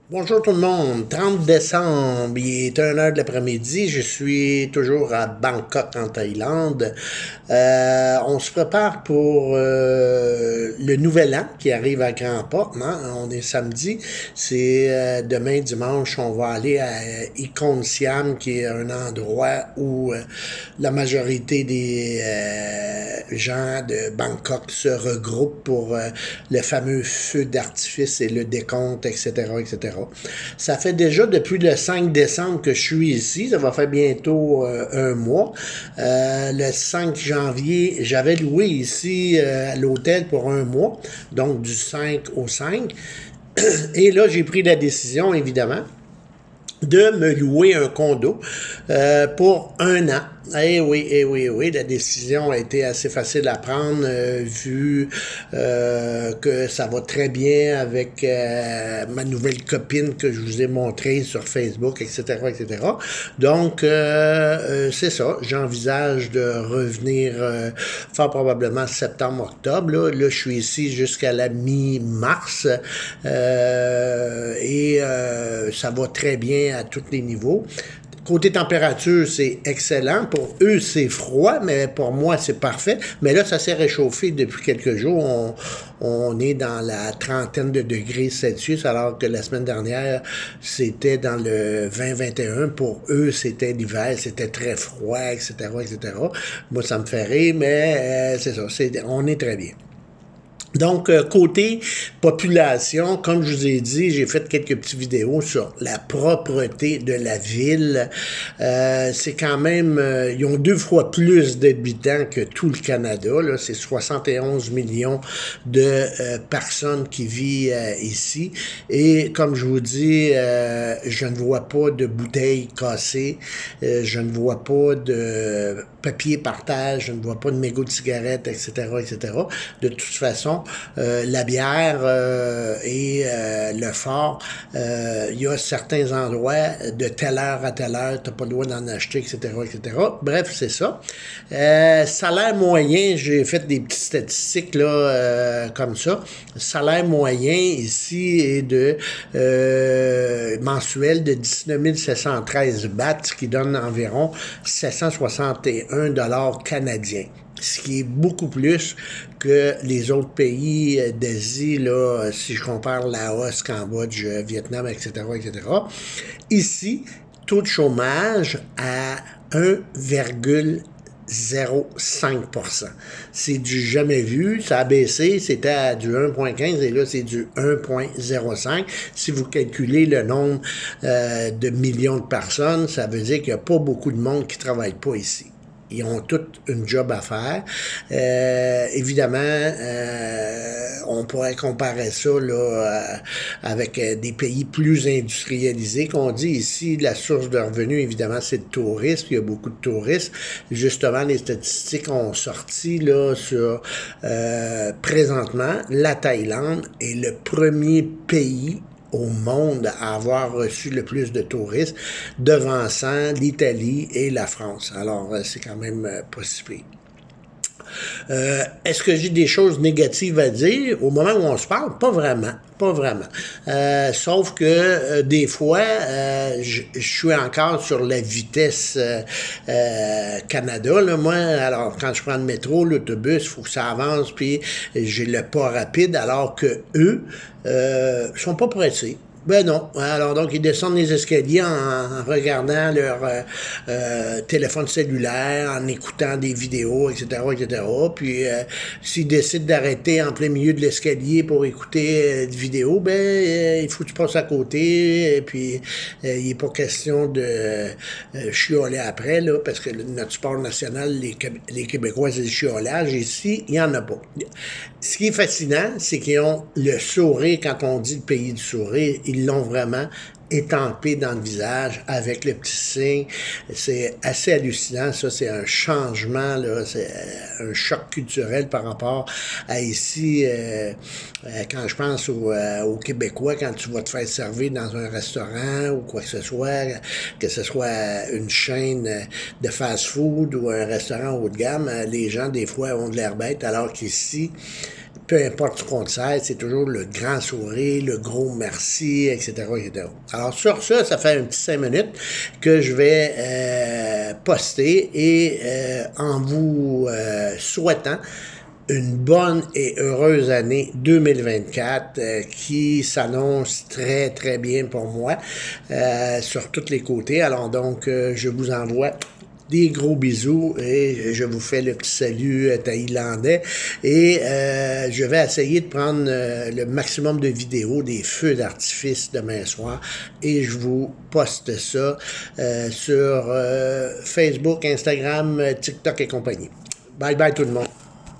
Bonjour tout le monde, 30 décembre, il est 1 heure de l'après-midi, je suis toujours à Bangkok en Thaïlande. On se prépare pour le nouvel an qui arrive à grands pas, hein? On est samedi, c'est demain dimanche, on va aller à Ikon Siam qui est un endroit où la majorité des gens de Bangkok se regroupent pour le fameux feu d'artifice et le décompte, etc., etc. Ça fait déjà depuis le 5 décembre que je suis ici. Ça va faire bientôt un mois. Le 5 janvier, j'avais loué ici à l'hôtel pour un mois, donc du 5 au 5. Et là, j'ai pris la décision, évidemment, de me louer un condo pour un an. Eh oui, eh oui, eh oui, la décision a été assez facile à prendre vu que ça va très bien avec ma nouvelle copine que je vous ai montrée sur Facebook, etc., etc. Donc, c'est ça. J'envisage de revenir fort probablement septembre-octobre. Là, je suis ici jusqu'à la mi-mars et ça va très bien à tous les niveaux. Côté température, c'est excellent. Pour eux, c'est froid, mais pour moi, c'est parfait. Mais là, ça s'est réchauffé depuis quelques jours. On est dans la trentaine de degrés Celsius, alors que la semaine dernière, c'était dans le 20-21. Pour eux, c'était l'hiver, c'était très froid, etc., etc. Moi, ça me fait rire, mais c'est ça. On est très bien. Donc, côté population, comme je vous ai dit, j'ai fait quelques petites vidéos sur la propreté de la ville. C'est quand même, ils ont 2 fois plus d'habitants que tout le Canada. Là, c'est 71 millions de personnes qui vivent ici. Et comme je vous dis, je ne vois pas de bouteilles cassées, je ne vois pas de papier par terre, je ne vois pas de mégots de cigarettes, etc., etc. De toute façon, la bière et le fort, il y a certains endroits de telle heure à telle heure, tu n'as pas le droit d'en acheter, etc., etc. Bref, c'est ça. Salaire moyen, j'ai fait des petites statistiques là comme ça. Salaire moyen ici est de mensuel de 19 713 bahts, ce qui donne environ 761 dollars canadiens, ce qui est beaucoup plus que les autres pays d'Asie, là, si je compare Laos, Cambodge, Vietnam, etc., etc. Ici, taux de chômage à 1,05%. C'est du jamais vu. Ça a baissé. C'était à du 1,15 et là, c'est du 1,05. Si vous calculez le nombre de millions de personnes, ça veut dire qu'il n'y a pas beaucoup de monde qui ne travaille pas ici. Ils ont toute une job à faire. Évidemment, on pourrait comparer ça là, avec des pays plus industrialisés. Qu'on dit ici, la source de revenus, évidemment, c'est le tourisme. Il y a beaucoup de touristes. Justement, les statistiques ont sorti là, sur présentement, la Thaïlande est le premier pays au monde à avoir reçu le plus de touristes, devançant l'Italie et la France. Alors, c'est quand même pas si pire. Est-ce que j'ai des choses négatives à dire? Au moment où on se parle, pas vraiment. Pas vraiment. Sauf que des fois, je suis encore sur la vitesse Canada. Là. Moi, alors, quand je prends le métro, l'autobus, il faut que ça avance, puis j'ai le pas rapide, alors que eux sont pas pressés. Ben non. Alors donc, ils descendent les escaliers en regardant leur téléphone cellulaire, en écoutant des vidéos, etc., etc. Puis, s'ils décident d'arrêter en plein milieu de l'escalier pour écouter une vidéo, ben, il faut que tu passes à côté. Et puis, il n'est pas question de chioler après, là, parce que notre sport national, les Québécois, c'est le chiolage. Ici, il n'y en a pas. Ce qui est fascinant, c'est qu'ils ont le sourire, quand on dit le pays du sourire, ils l'ont vraiment étampé dans le visage avec le petit signe. C'est assez hallucinant, ça, c'est un changement, là, c'est un choc culturel par rapport à ici, quand je pense aux Québécois, quand tu vas te faire servir dans un restaurant ou quoi que ce soit une chaîne de fast-food ou un restaurant haut de gamme, les gens, des fois, ont de l'air bête, alors qu'ici, peu importe ce qu'on te sert, c'est toujours le grand sourire, le gros merci, etc., etc. Alors, sur ça fait un petit 5 minutes que je vais poster et en vous souhaitant une bonne et heureuse année 2024 qui s'annonce très, très bien pour moi sur tous les côtés. Alors donc, je vous envoie des gros bisous et je vous fais le petit salut thaïlandais et je vais essayer de prendre le maximum de vidéos des feux d'artifice demain soir et je vous poste ça sur Facebook, Instagram, TikTok et compagnie. Bye bye tout le monde.